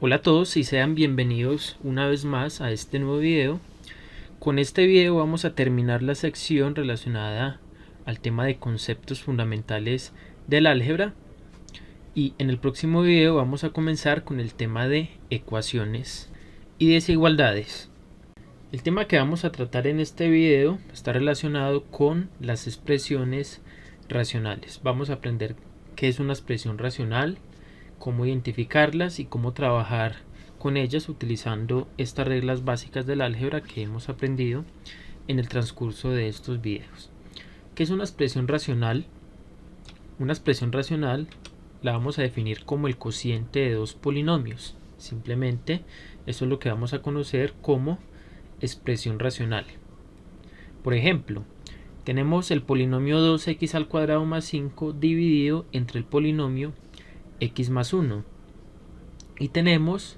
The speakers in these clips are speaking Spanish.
Hola a todos y sean bienvenidos una vez más a este nuevo video. Con este video vamos a terminar la sección relacionada al tema de conceptos fundamentales del álgebra y en el próximo video vamos a comenzar con el tema de ecuaciones y desigualdades. El tema que vamos a tratar en este video está relacionado con las expresiones racionales. Vamos a aprender qué es una expresión racional, cómo identificarlas y cómo trabajar con ellas utilizando estas reglas básicas del álgebra que hemos aprendido en el transcurso de estos videos. ¿Qué es una expresión racional? Una expresión racional la vamos a definir como el cociente de dos polinomios. Simplemente eso es lo que vamos a conocer como expresión racional. Por ejemplo, tenemos el polinomio 2x al cuadrado más 5 dividido entre el polinomio x más 1 y tenemos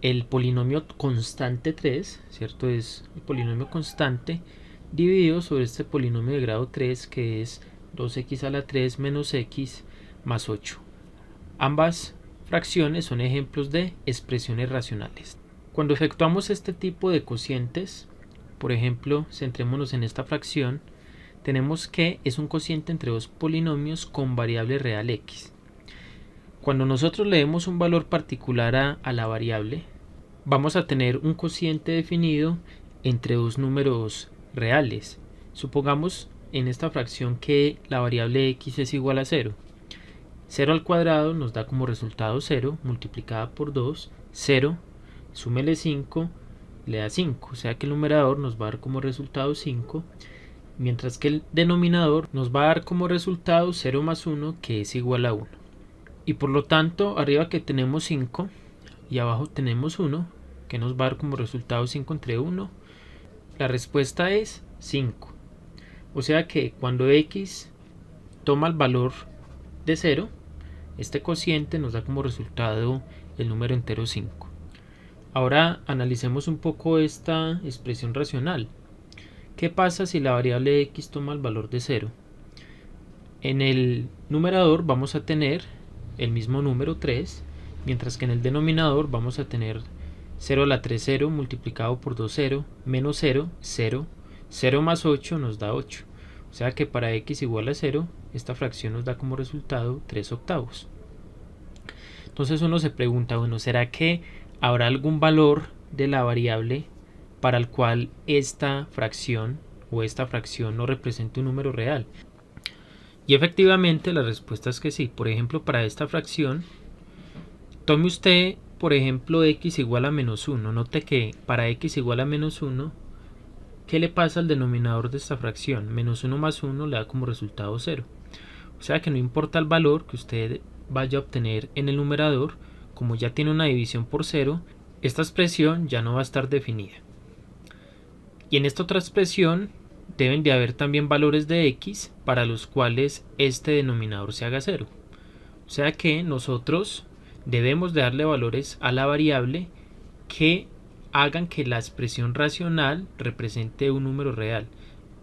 el polinomio constante 3, ¿cierto? Es el polinomio constante dividido sobre este polinomio de grado 3 que es 2x a la 3 menos x más 8. Ambas fracciones son ejemplos de expresiones racionales. Cuando efectuamos este tipo de cocientes, por ejemplo, centrémonos en esta fracción, tenemos que es un cociente entre dos polinomios con variable real x. Cuando nosotros le demos un valor particular a la variable, vamos a tener un cociente definido entre dos números reales. Supongamos en esta fracción que la variable x es igual a 0. 0 al cuadrado nos da como resultado 0, multiplicada por 2, 0, súmele 5, le da 5. O sea que el numerador nos va a dar como resultado 5, mientras que el denominador nos va a dar como resultado 0 más 1, que es igual a 1. Y por lo tanto, arriba que tenemos 5 y abajo tenemos 1, que nos va a dar como resultado 5 entre 1. La respuesta es 5. O sea que cuando x toma el valor de 0, este cociente nos da como resultado el número entero 5. Ahora analicemos un poco esta expresión racional. ¿Qué pasa si la variable x toma el valor de 0? En el numerador vamos a tener el mismo número 3, mientras que en el denominador vamos a tener 0 a la 3, 0, multiplicado por 2, 0, menos 0, 0, 0 más 8 nos da 8. O sea que para x igual a 0, esta fracción nos da como resultado 3 octavos. Entonces uno se pregunta, bueno, ¿será que habrá algún valor de la variable para el cual esta fracción no represente un número real? Y efectivamente la respuesta es que sí. Por ejemplo, para esta fracción, tome usted, por ejemplo, x igual a menos 1. Note que para x igual a menos 1, ¿qué le pasa al denominador de esta fracción? Menos 1 más 1 le da como resultado 0. O sea que no importa el valor que usted vaya a obtener en el numerador, como ya tiene una división por 0, esta expresión ya no va a estar definida. Y en esta otra expresión deben de haber también valores de x para los cuales este denominador se haga 0. O sea que nosotros debemos de darle valores a la variable que hagan que la expresión racional represente un número real.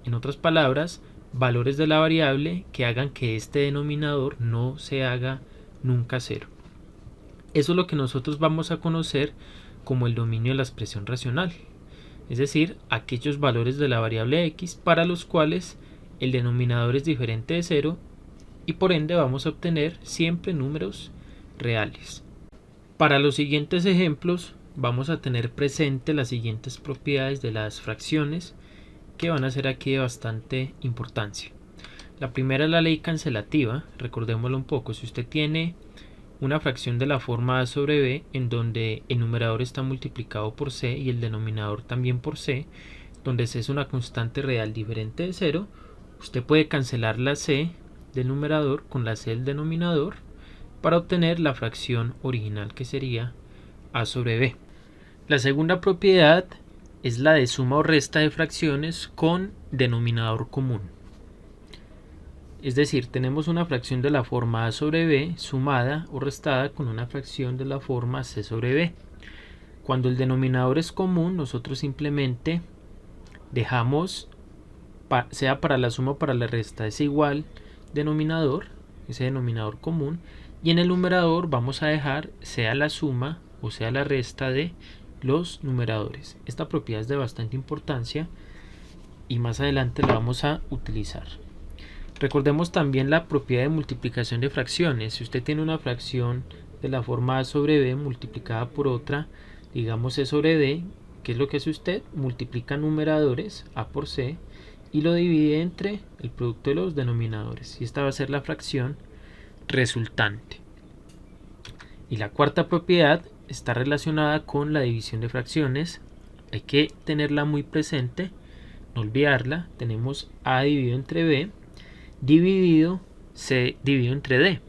En otras palabras, valores de la variable que hagan que este denominador no se haga nunca 0. Eso es lo que nosotros vamos a conocer como el dominio de la expresión racional. Es decir, aquellos valores de la variable x para los cuales el denominador es diferente de 0 y por ende vamos a obtener siempre números reales. Para los siguientes ejemplos vamos a tener presente las siguientes propiedades de las fracciones que van a ser aquí de bastante importancia. La primera es la ley cancelativa. Recordémoslo un poco. Si usted tiene una fracción de la forma a sobre b en donde el numerador está multiplicado por c y el denominador también por c, donde c es una constante real diferente de 0, usted puede cancelar la c del numerador con la c del denominador para obtener la fracción original, que sería a sobre b. La segunda propiedad es la de suma o resta de fracciones con denominador común. Es decir, tenemos una fracción de la forma a sobre b sumada o restada con una fracción de la forma c sobre b. Cuando el denominador es común, nosotros simplemente dejamos, sea para la suma o para la resta, es igual denominador, ese denominador común, y en el numerador vamos a dejar sea la suma o sea la resta de los numeradores. Esta propiedad es de bastante importancia y más adelante la vamos a utilizar. Recordemos también la propiedad de multiplicación de fracciones. Si usted tiene una fracción de la forma a sobre b multiplicada por otra, digamos c sobre d, ¿qué es lo que hace usted? Multiplica numeradores, a por c, y lo divide entre el producto de los denominadores. Y esta va a ser la fracción resultante. Y la cuarta propiedad está relacionada con la división de fracciones. Hay que tenerla muy presente, no olvidarla. Tenemos a dividido entre b dividido c dividido entre d.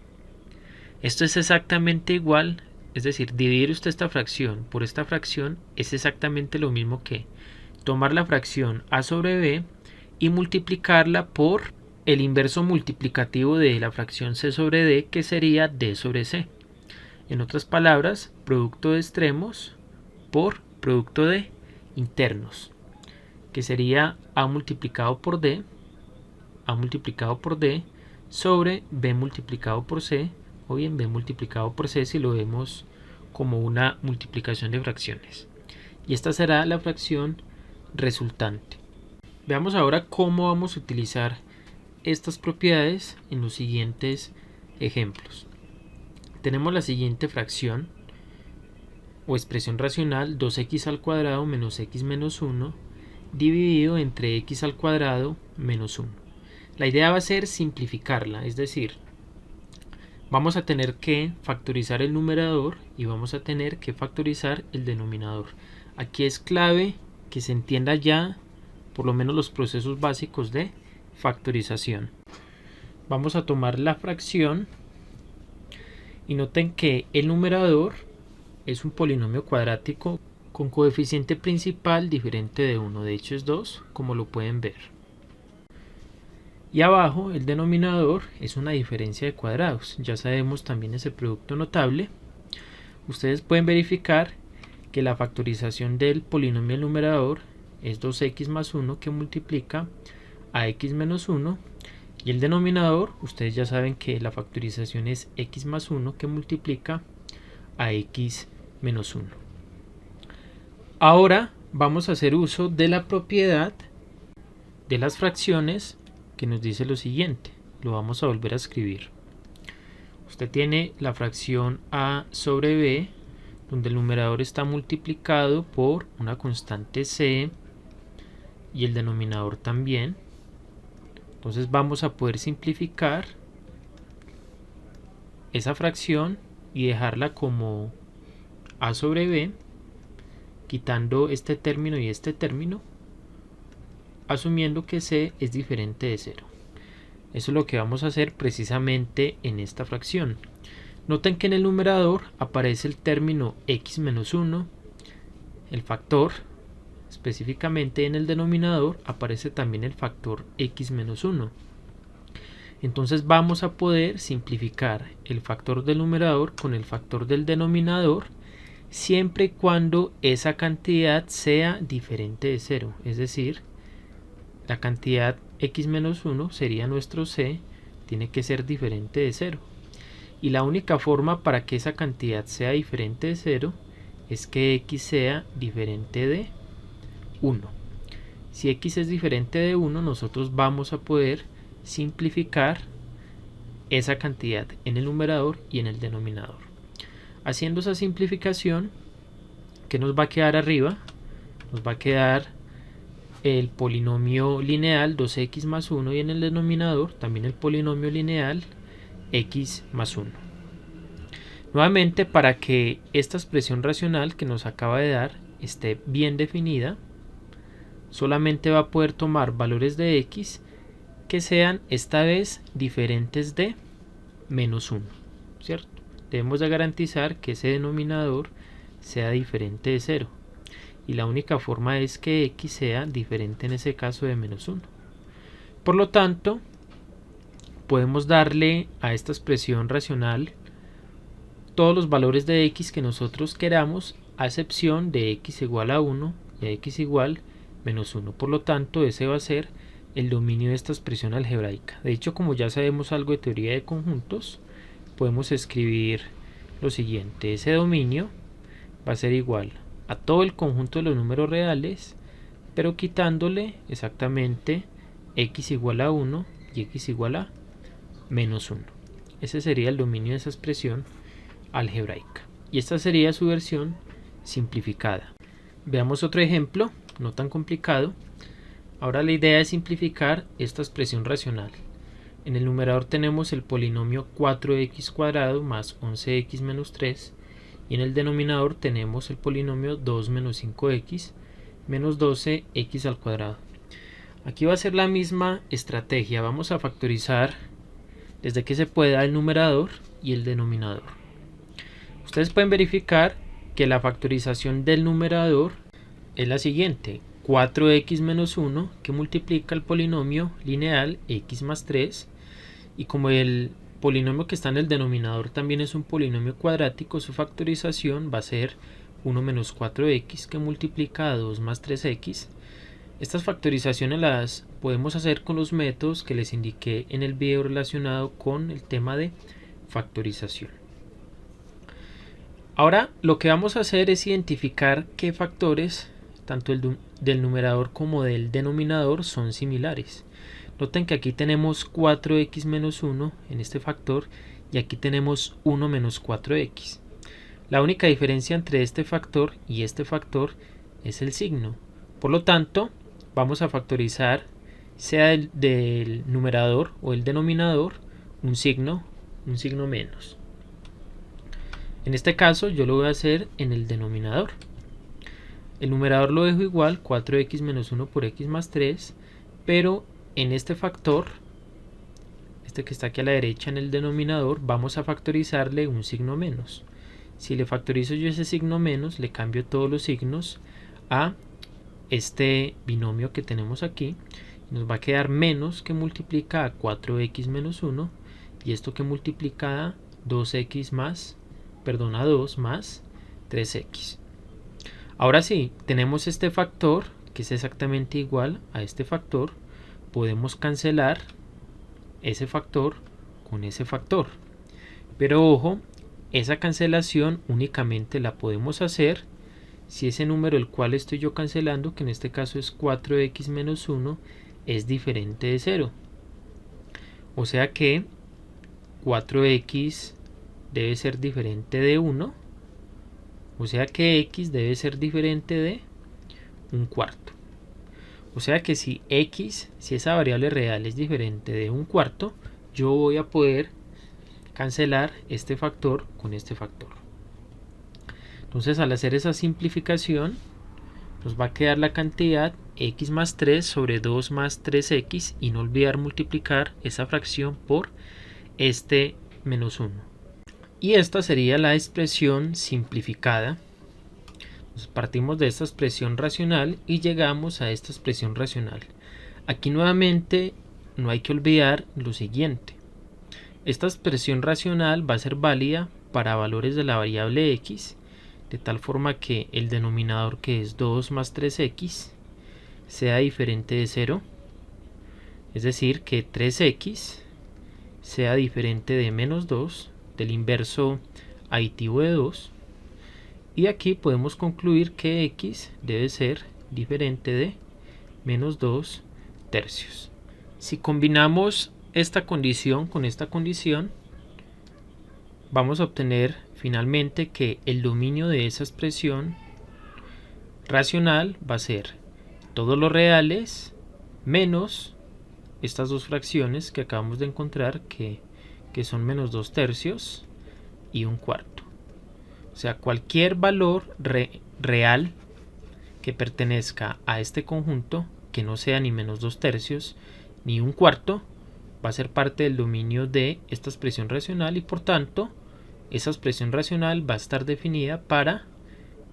Esto es exactamente igual, es decir, dividir usted esta fracción por esta fracción es exactamente lo mismo que tomar la fracción a sobre b y multiplicarla por el inverso multiplicativo de la fracción c sobre d, que sería d sobre c. En otras palabras, producto de extremos por producto de internos, que sería a multiplicado por d sobre b multiplicado por c, o bien b multiplicado por c si lo vemos como una multiplicación de fracciones. Y esta será la fracción resultante. Veamos ahora cómo vamos a utilizar estas propiedades en los siguientes ejemplos. Tenemos la siguiente fracción o expresión racional: 2x al cuadrado menos x menos 1 dividido entre x al cuadrado menos 1. La idea va a ser simplificarla, es decir, vamos a tener que factorizar el numerador y vamos a tener que factorizar el denominador. Aquí es clave que se entienda ya por lo menos los procesos básicos de factorización. Vamos a tomar la fracción y noten que el numerador es un polinomio cuadrático con coeficiente principal diferente de 1, de hecho es 2, como lo pueden ver. Y abajo el denominador es una diferencia de cuadrados. Ya sabemos también ese producto notable. Ustedes pueden verificar que la factorización del polinomio del numerador es 2x más 1, que multiplica a x menos 1. Y el denominador, ustedes ya saben que la factorización es x más 1, que multiplica a x menos 1. Ahora vamos a hacer uso de la propiedad de las fracciones, que nos dice lo siguiente. Lo vamos a volver a escribir. Usted tiene la fracción a sobre b, donde el numerador está multiplicado por una constante c y el denominador también. Entonces vamos a poder simplificar esa fracción y dejarla como a sobre b, quitando este término y este término, asumiendo que c es diferente de 0. Eso es lo que vamos a hacer precisamente en esta fracción. Noten que en el numerador aparece el término x menos 1, el factor. Específicamente en el denominador aparece también el factor x menos 1. Entonces vamos a poder simplificar el factor del numerador con el factor del denominador, siempre y cuando esa cantidad sea diferente de 0, es decir, la cantidad x menos 1 sería nuestro c, tiene que ser diferente de 0. Y la única forma para que esa cantidad sea diferente de 0 es que x sea diferente de 1. Si x es diferente de 1, nosotros vamos a poder simplificar esa cantidad en el numerador y en el denominador. Haciendo esa simplificación, ¿qué nos va a quedar arriba? Nos va a quedar el polinomio lineal 2x más 1 y en el denominador también el polinomio lineal x más 1. Nuevamente, para que esta expresión racional que nos acaba de dar esté bien definida, solamente va a poder tomar valores de x que sean esta vez diferentes de menos 1, ¿cierto? Debemos de garantizar que ese denominador sea diferente de 0. Y la única forma es que x sea diferente en ese caso de menos 1. Por lo tanto, podemos darle a esta expresión racional todos los valores de x que nosotros queramos, a excepción de x igual a 1 y a x igual menos 1. Por lo tanto, ese va a ser el dominio de esta expresión algebraica. De hecho, como ya sabemos algo de teoría de conjuntos, podemos escribir lo siguiente: ese dominio va a ser igual a todo el conjunto de los números reales, pero quitándole exactamente x igual a 1 y x igual a menos 1. Ese sería el dominio de esa expresión algebraica. Y esta sería su versión simplificada. Veamos otro ejemplo, no tan complicado. Ahora la idea es simplificar esta expresión racional. En el numerador tenemos el polinomio 4x cuadrado más 11x menos 3. Y en el denominador tenemos el polinomio 2 menos 5x menos 12x al cuadrado. Aquí va a ser la misma estrategia. Vamos a factorizar desde que se pueda el numerador y el denominador. Ustedes pueden verificar que la factorización del numerador es la siguiente: 4x menos 1 que multiplica el polinomio lineal x más 3, y como el polinomio que está en el denominador también es un polinomio cuadrático, su factorización va a ser 1 menos 4x que multiplica a 2 más 3x. Estas factorizaciones las podemos hacer con los métodos que les indiqué en el video relacionado con el tema de factorización. Ahora lo que vamos a hacer es identificar qué factores, tanto del numerador como del denominador, son similares. Noten que aquí tenemos 4x menos 1 en este factor y aquí tenemos 1 menos 4x. La única diferencia entre este factor y este factor es el signo. Por lo tanto, vamos a factorizar, sea del numerador o el denominador, un signo menos. En este caso yo lo voy a hacer en el denominador. El numerador lo dejo igual, 4x menos 1 por x más 3, pero en este factor, este que está aquí a la derecha en el denominador, vamos a factorizarle un signo menos. Si le factorizo yo ese signo menos, le cambio todos los signos a este binomio que tenemos aquí. Nos va a quedar menos que multiplica a 4x menos 1 y esto que multiplica a 2x más, a 2 más 3x. Ahora sí, tenemos este factor que es exactamente igual a este factor. Podemos cancelar ese factor con ese factor. Pero ojo, esa cancelación únicamente la podemos hacer si ese número el cual estoy yo cancelando, que en este caso es 4x menos 1, es diferente de 0. O sea que 4x debe ser diferente de 1. O sea que x debe ser diferente de un cuarto. O sea que si esa variable real es diferente de un cuarto, yo voy a poder cancelar este factor con este factor. Entonces, al hacer esa simplificación, nos va a quedar la cantidad x más 3 sobre 2 más 3x, y no olvidar multiplicar esa fracción por este menos 1. Y esta sería la expresión simplificada. Entonces, partimos de esta expresión racional y llegamos a esta expresión racional. Aquí nuevamente no hay que olvidar lo siguiente: esta expresión racional va a ser válida para valores de la variable x, de tal forma que el denominador, que es 2 más 3x, sea diferente de 0, es decir, que 3x sea diferente de menos 2, del inverso aditivo de 2, y aquí podemos concluir que x debe ser diferente de menos 2 tercios. Si combinamos esta condición con esta condición, vamos a obtener finalmente que el dominio de esa expresión racional va a ser todos los reales menos estas dos fracciones que acabamos de encontrar, que son menos 2 tercios y un cuarto. O sea, cualquier valor real que pertenezca a este conjunto, que no sea ni menos 2 tercios ni un cuarto, va a ser parte del dominio de esta expresión racional, y por tanto esa expresión racional va a estar definida para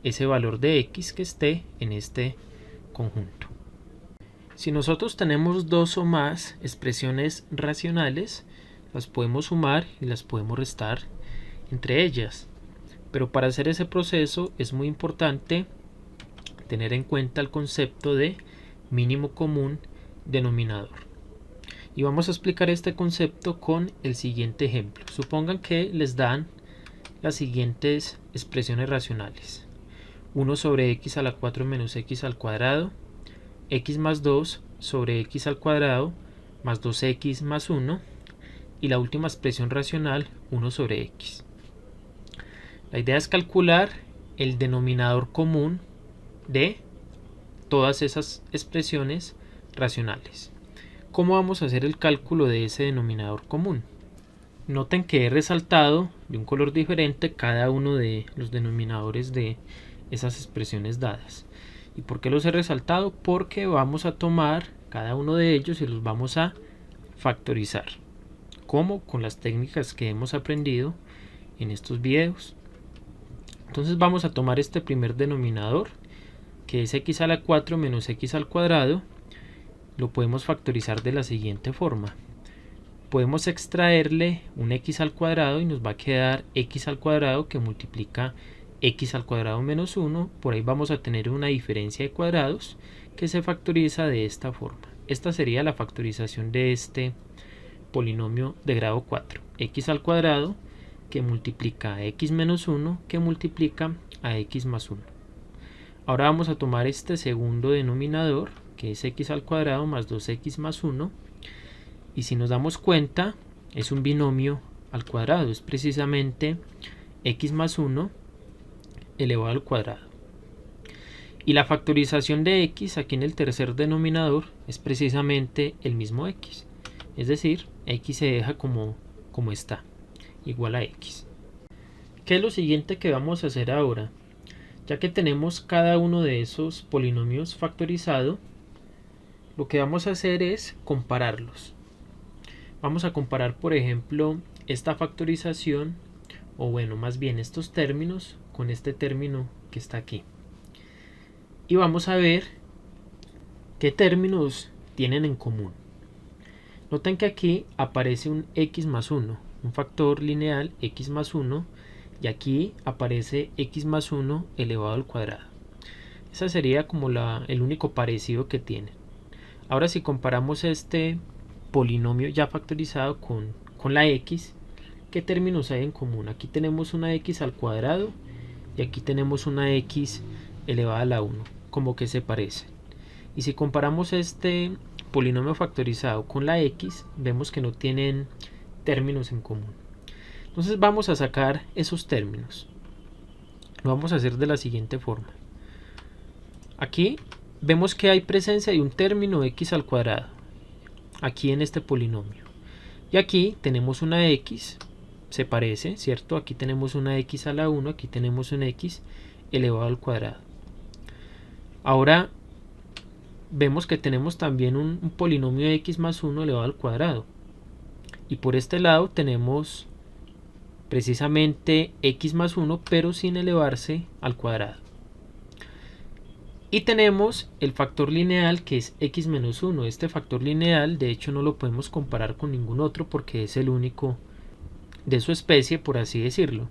ese valor de x que esté en este conjunto. Si nosotros tenemos dos o más expresiones racionales, las podemos sumar y las podemos restar entre ellas. Pero para hacer ese proceso es muy importante tener en cuenta el concepto de mínimo común denominador. Y vamos a explicar este concepto con el siguiente ejemplo. Supongan que les dan las siguientes expresiones racionales: 1 sobre x a la 4 menos x al cuadrado, x más 2 sobre x al cuadrado más 2x más 1, y la última expresión racional 1 sobre x. La idea es calcular el denominador común de todas esas expresiones racionales. ¿Cómo vamos a hacer el cálculo de ese denominador común? Noten que he resaltado de un color diferente cada uno de los denominadores de esas expresiones dadas. ¿Y por qué los he resaltado? Porque vamos a tomar cada uno de ellos y los vamos a factorizar. ¿Cómo? Con las técnicas que hemos aprendido en estos videos. Entonces vamos a tomar este primer denominador, que es x a la 4 menos x al cuadrado. Lo podemos factorizar de la siguiente forma. Podemos extraerle un x al cuadrado y nos va a quedar x al cuadrado que multiplica x al cuadrado menos 1. Por ahí vamos a tener una diferencia de cuadrados que se factoriza de esta forma. Esta sería la factorización de este polinomio de grado 4. X al cuadrado que multiplica a x menos 1 que multiplica a x más 1. Ahora vamos a tomar este segundo denominador, que es x al cuadrado más 2x más 1. Y si nos damos cuenta, es un binomio al cuadrado. Es precisamente x más 1 elevado al cuadrado. Y la factorización de x aquí en el tercer denominador es precisamente el mismo x. Es decir, x se deja como está, igual a x. ¿Qué es lo siguiente que vamos a hacer ahora? Ya que tenemos cada uno de esos polinomios factorizado, lo que vamos a hacer es compararlos. Vamos a comparar, por ejemplo, esta factorización, o bueno, más bien estos términos, con este término que está aquí. Y vamos a ver qué términos tienen en común. Noten que aquí aparece un x más 1, un factor lineal x más 1, y aquí aparece x más 1 elevado al cuadrado. Ese sería como el único parecido que tienen. Ahora si comparamos este polinomio ya factorizado con la x, ¿qué términos hay en común? Aquí tenemos una x al cuadrado y aquí tenemos una x elevada a la 1, como que se parecen. Y si comparamos este polinomio factorizado con la x, vemos que no tienen términos en común. Entonces vamos a sacar esos términos. Lo vamos a hacer de la siguiente forma. Aquí vemos que hay presencia de un término x al cuadrado aquí en este polinomio, y aquí tenemos una x, se parece, ¿cierto? Aquí tenemos una x a la 1, aquí tenemos un x elevado al cuadrado. Ahora vemos que tenemos también un polinomio de x más 1 elevado al cuadrado, y por este lado tenemos precisamente x más 1 pero sin elevarse al cuadrado. Y tenemos el factor lineal que es x menos 1. Este factor lineal de hecho no lo podemos comparar con ningún otro porque es el único de su especie, por así decirlo.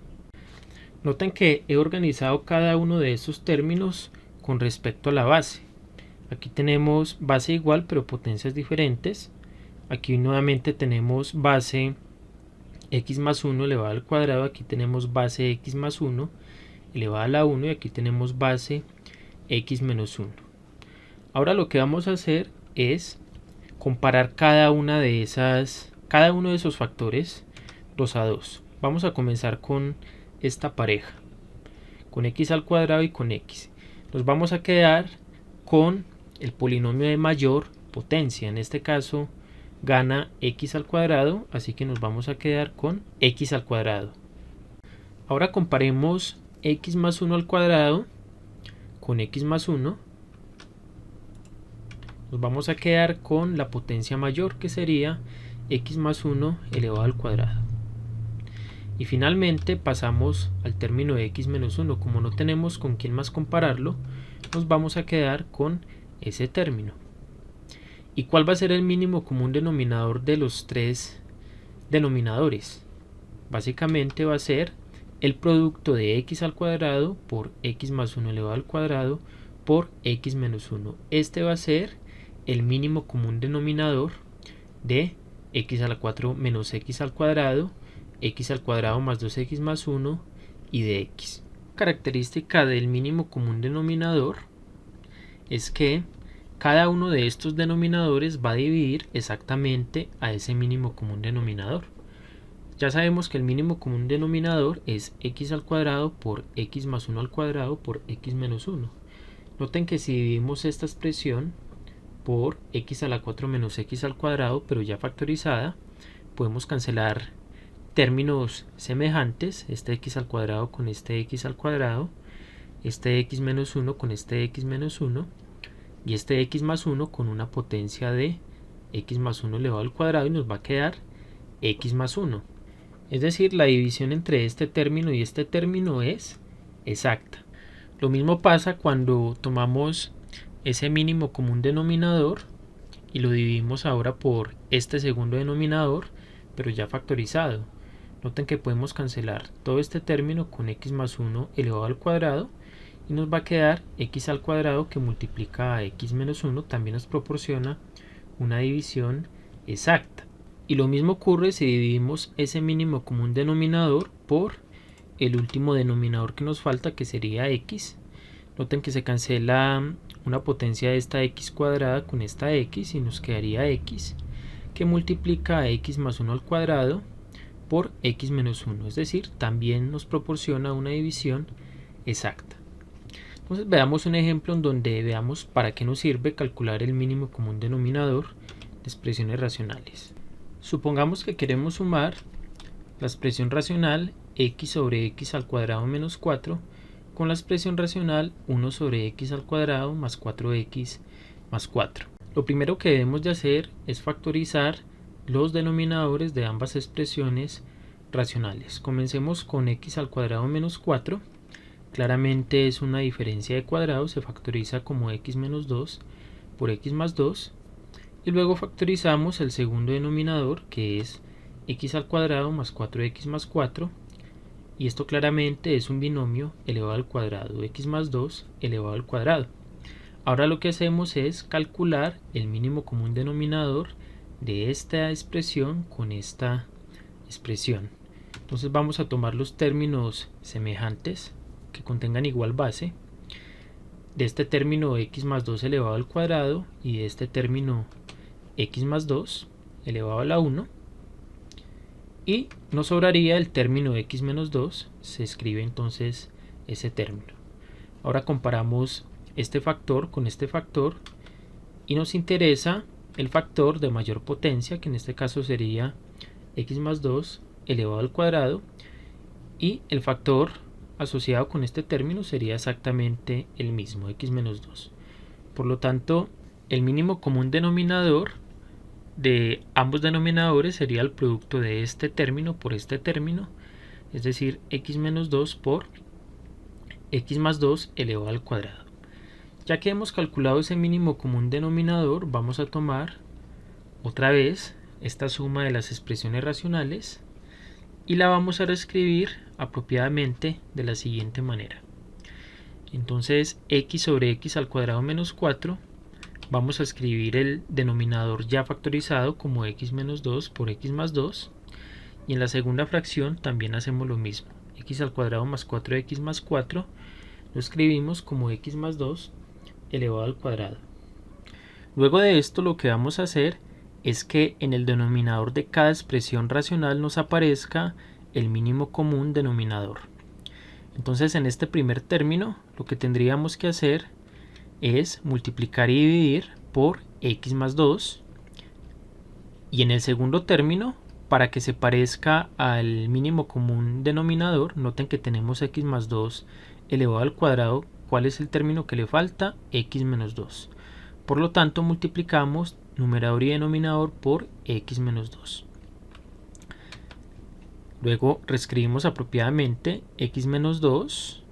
Noten que he organizado cada uno de estos términos con respecto a la base. Aquí tenemos base igual pero potencias diferentes. Aquí nuevamente tenemos base x más 1 elevado al cuadrado. Aquí tenemos base x más 1 elevado a la 1 y aquí tenemos base x menos 1. Ahora lo que vamos a hacer es comparar cada uno de esos factores 2 a 2. Vamos a comenzar con esta pareja, con x al cuadrado y con x. Nos vamos a quedar con el polinomio de mayor potencia. En este caso gana x al cuadrado, así que nos vamos a quedar con x al cuadrado. Ahora comparemos x más 1 al cuadrado con x más 1, nos vamos a quedar con la potencia mayor, que sería x más 1 elevado al cuadrado. Y finalmente pasamos al término de x menos 1. Como no tenemos con quién más compararlo, nos vamos a quedar con ese término. ¿Y cuál va a ser el mínimo común denominador de los tres denominadores? Básicamente va a ser el producto de x al cuadrado por x más 1 elevado al cuadrado por x menos 1. Este va a ser el mínimo común denominador de x a la 4 menos x al cuadrado más 2x más 1 y de x. característica del mínimo común denominador es que cada uno de estos denominadores va a dividir exactamente a ese mínimo común denominador. Ya sabemos que el mínimo común denominador es x al cuadrado por x más 1 al cuadrado por x menos 1. Noten que si dividimos esta expresión por x a la 4 menos x al cuadrado, pero ya factorizada, podemos cancelar términos semejantes, este x al cuadrado con este x al cuadrado, este x menos 1 con este x menos 1, y este x más 1 con una potencia de x más 1 elevado al cuadrado, y nos va a quedar x más 1. Es decir, la división entre este término y este término es exacta. Lo mismo pasa cuando tomamos ese mínimo común denominador y lo dividimos ahora por este segundo denominador, pero ya factorizado. Noten que podemos cancelar todo este término con x más 1 elevado al cuadrado y nos va a quedar x al cuadrado que multiplica a x menos 1, también nos proporciona una división exacta. Y lo mismo ocurre si dividimos ese mínimo común denominador por el último denominador que nos falta, que sería x. Noten que se cancela una potencia de esta x cuadrada con esta x y nos quedaría x, que multiplica a x más 1 al cuadrado por x menos 1, es decir, también nos proporciona una división exacta. Entonces veamos un ejemplo en donde veamos para qué nos sirve calcular el mínimo común denominador de expresiones racionales. Supongamos que queremos sumar la expresión racional x sobre x al cuadrado menos 4 con la expresión racional 1 sobre x al cuadrado más 4x más 4. Lo primero que debemos de hacer es factorizar los denominadores de ambas expresiones racionales. Comencemos con x al cuadrado menos 4. Claramente es una diferencia de cuadrados, se factoriza como x menos 2 por x más 2. Y luego factorizamos el segundo denominador, que es x al cuadrado más 4x más 4. Y esto claramente es un binomio elevado al cuadrado, x más 2 elevado al cuadrado. Ahora lo que hacemos es calcular el mínimo común denominador de esta expresión con esta expresión. Entonces vamos a tomar los términos semejantes que contengan igual base, de este término x más 2 elevado al cuadrado y de este término x más 2 elevado a la 1, y nos sobraría el término x menos 2, se escribe entonces ese término. Ahora comparamos este factor con este factor y nos interesa el factor de mayor potencia, que en este caso sería x más 2 elevado al cuadrado, y el factor asociado con este término sería exactamente el mismo, x menos 2. Por lo tanto, el mínimo común denominador de ambos denominadores sería el producto de este término por este término, es decir, x menos 2 por x más 2 elevado al cuadrado. Ya que hemos calculado ese mínimo común denominador, vamos a tomar otra vez esta suma de las expresiones racionales y la vamos a reescribir apropiadamente de la siguiente manera. Entonces x sobre x al cuadrado menos 4, vamos a escribir el denominador ya factorizado como x menos 2 por x más 2, y en la segunda fracción también hacemos lo mismo, x al cuadrado más 4x más 4 lo escribimos como x más 2 elevado al cuadrado. Luego de esto lo que vamos a hacer es que en el denominador de cada expresión racional nos aparezca el mínimo común denominador. Entonces en este primer término lo que tendríamos que hacer es multiplicar y dividir por x más 2, y en el segundo término, para que se parezca al mínimo común denominador, noten que tenemos x más 2 elevado al cuadrado. ¿Cuál es el término que le falta? X menos 2. Por lo tanto, multiplicamos numerador y denominador por x menos 2. Luego reescribimos apropiadamente x menos 2,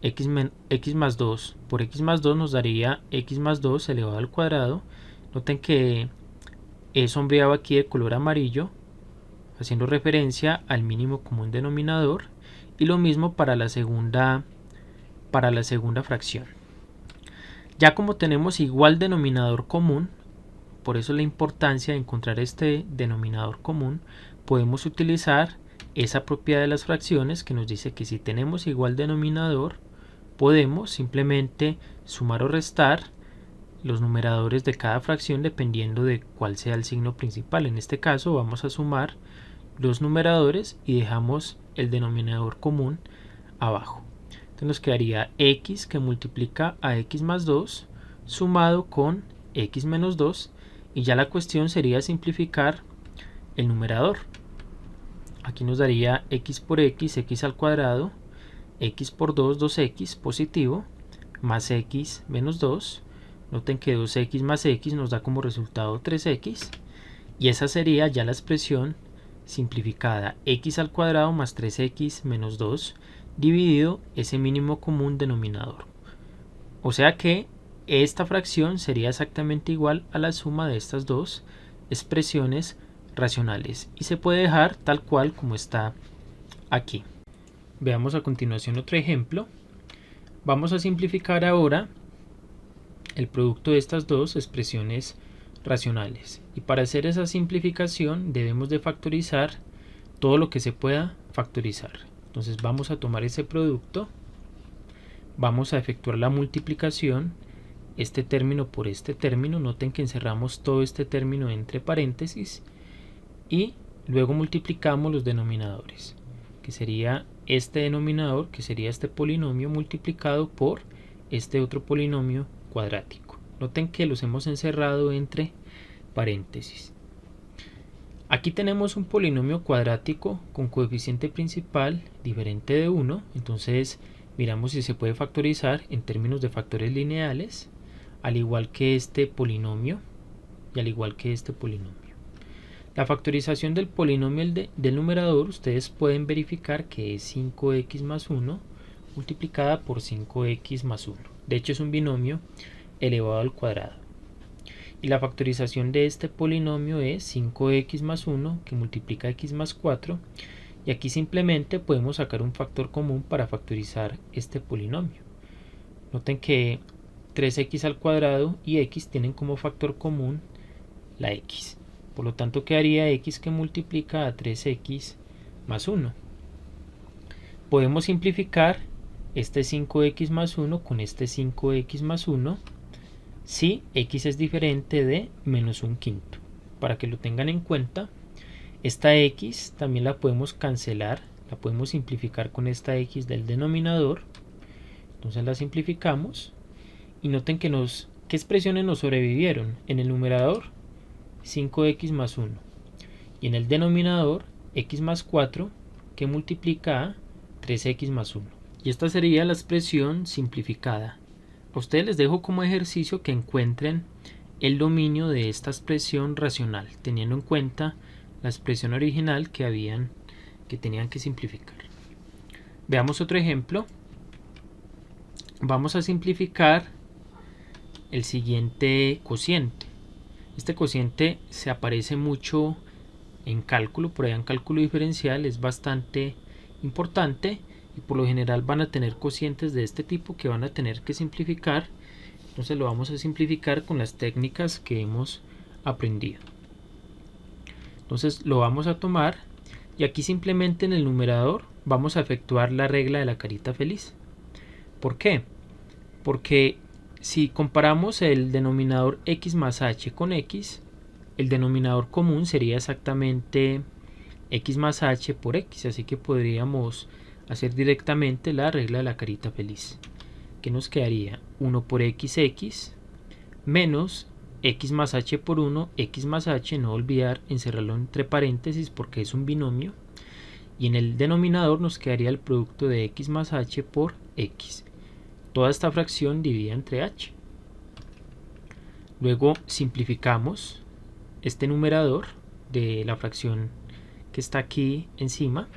x más 2 por x más 2 nos daría x más 2 elevado al cuadrado. Noten que he sombreado aquí de color amarillo, haciendo referencia al mínimo común denominador, y lo mismo para la segunda fracción. Ya como tenemos igual denominador común, por eso la importancia de encontrar este denominador común, podemos utilizar esa propiedad de las fracciones que nos dice que si tenemos igual denominador, podemos simplemente sumar o restar los numeradores de cada fracción dependiendo de cuál sea el signo principal. En este caso vamos a sumar los numeradores y dejamos el denominador común abajo. Entonces nos quedaría x que multiplica a x más 2 sumado con x menos 2, y ya la cuestión sería simplificar el numerador. Aquí nos daría x por x al cuadrado, x por 2, 2x positivo, más x menos 2. Noten que 2x más x nos da como resultado 3x, y esa sería ya la expresión simplificada, x al cuadrado más 3x menos 2 dividido ese mínimo común denominador. O sea que esta fracción sería exactamente igual a la suma de estas dos expresiones racionales y se puede dejar tal cual como está aquí. Veamos a continuación otro ejemplo. Vamos a simplificar ahora el producto de estas dos expresiones racionales, y para hacer esa simplificación debemos de factorizar todo lo que se pueda factorizar. Entonces vamos a tomar ese producto, vamos a efectuar la multiplicación, este término por este término. Noten que encerramos todo este término entre paréntesis y luego multiplicamos los denominadores, que sería este denominador, que sería este polinomio multiplicado por este otro polinomio cuadrático. Noten que los hemos encerrado entre paréntesis. Aquí tenemos un polinomio cuadrático con coeficiente principal diferente de 1, entonces miramos si se puede factorizar en términos de factores lineales, al igual que este polinomio y al igual que este polinomio. La factorización del polinomio del numerador ustedes pueden verificar que es 5x más 1 multiplicada por 5x más 1. De hecho es un binomio elevado al cuadrado. Y la factorización de este polinomio es 5x más 1 que multiplica x más 4. Y aquí simplemente podemos sacar un factor común para factorizar este polinomio. Noten que 3x al cuadrado y x tienen como factor común la x. Por lo tanto quedaría x que multiplica a 3x más 1. Podemos simplificar este 5x más 1 con este 5x más 1 si x es diferente de menos un quinto. Para que lo tengan en cuenta, esta x también la podemos cancelar, la podemos simplificar con esta x del denominador. Entonces la simplificamos y noten que ¿qué expresiones nos sobrevivieron? En el numerador 5x más 1 y en el denominador x más 4 que multiplica a 3x más 1. Y esta sería la expresión simplificada. A ustedes les dejo como ejercicio que encuentren el dominio de esta expresión racional, teniendo en cuenta la expresión original que tenían que simplificar. Veamos otro ejemplo. Vamos a simplificar el siguiente cociente. Este cociente se aparece mucho en cálculo, por allá en cálculo diferencial, es bastante importante y por lo general van a tener cocientes de este tipo que van a tener que simplificar. Entonces lo vamos a simplificar con las técnicas que hemos aprendido. Entonces lo vamos a tomar y aquí simplemente en el numerador vamos a efectuar la regla de la carita feliz. ¿Por qué? Porque si comparamos el denominador x más h con x, el denominador común sería exactamente x más h por x, así que podríamos hacer directamente la regla de la carita feliz, que nos quedaría 1 por x menos x más h por 1, x más h, no olvidar encerrarlo entre paréntesis porque es un binomio, y en el denominador nos quedaría el producto de x más h por x. Toda esta fracción dividida entre h. Luego simplificamos este numerador de la fracción que está aquí encima,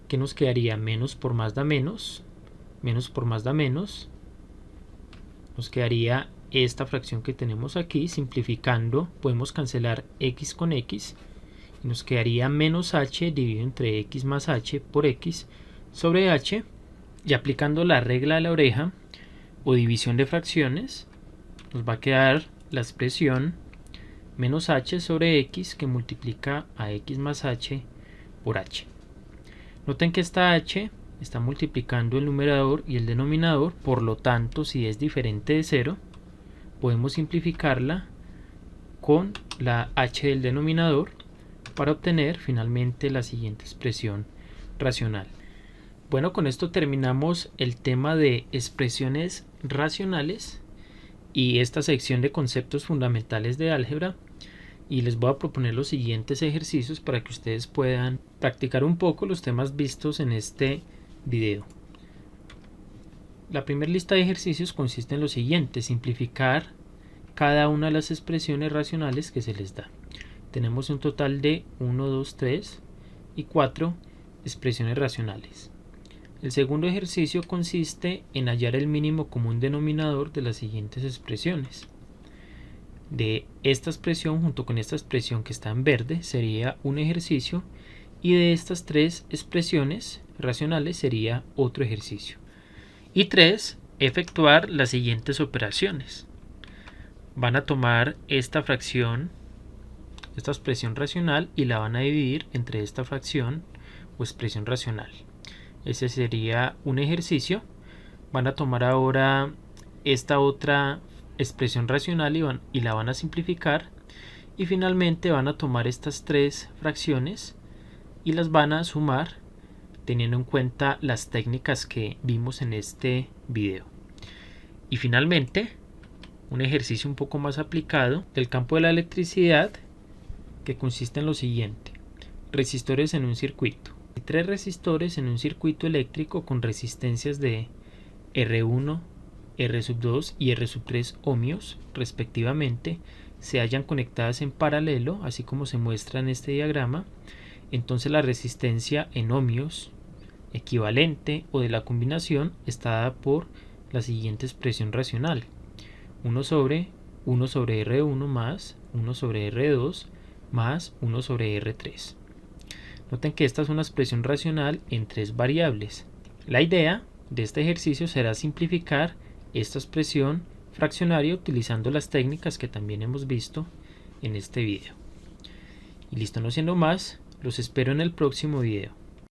que nos quedaría menos por más da menos, menos por más da menos. Nos quedaría esta fracción que tenemos aquí. Simplificando podemos cancelar x con x y nos quedaría menos h dividido entre x más h por x sobre h. Y aplicando la regla de la oreja o división de fracciones, nos va a quedar la expresión menos h sobre x que multiplica a x más h por h. Noten que esta h está multiplicando el numerador y el denominador, por lo tanto, si es diferente de 0, podemos simplificarla con la h del denominador para obtener finalmente la siguiente expresión racional. Bueno, con esto terminamos el tema de expresiones racionales y esta sección de conceptos fundamentales de álgebra, y les voy a proponer los siguientes ejercicios para que ustedes puedan practicar un poco los temas vistos en este video. La primera lista de ejercicios consiste en lo siguiente: simplificar cada una de las expresiones racionales que se les da. Tenemos un total de 1, 2, 3 y 4 expresiones racionales. El segundo ejercicio consiste en hallar el mínimo común denominador de las siguientes expresiones. De esta expresión junto con esta expresión que está en verde sería un ejercicio, y de estas tres expresiones racionales sería otro ejercicio. Y 3. Efectuar las siguientes operaciones. Van a tomar esta fracción, esta expresión racional, y la van a dividir entre esta fracción o expresión racional. Ese sería un ejercicio. Van a tomar ahora esta otra expresión racional y la van a simplificar, y finalmente van a tomar estas tres fracciones y las van a sumar teniendo en cuenta las técnicas que vimos en este video. Y finalmente un ejercicio un poco más aplicado del campo de la electricidad, que consiste en lo siguiente: resistores en un circuito. Hay 3 resistores en un circuito eléctrico con resistencias de R1, R2 y R3 ohmios respectivamente, se hallan conectadas en paralelo, así como se muestra en este diagrama. Entonces la resistencia en ohmios equivalente o de la combinación está dada por la siguiente expresión racional: 1 sobre R1 más 1 sobre R2 más 1 sobre R3. Noten que esta es una expresión racional en 3 variables. La idea de este ejercicio será simplificar esta expresión fraccionaria utilizando las técnicas que también hemos visto en este video. Y listo, no siendo más, los espero en el próximo video.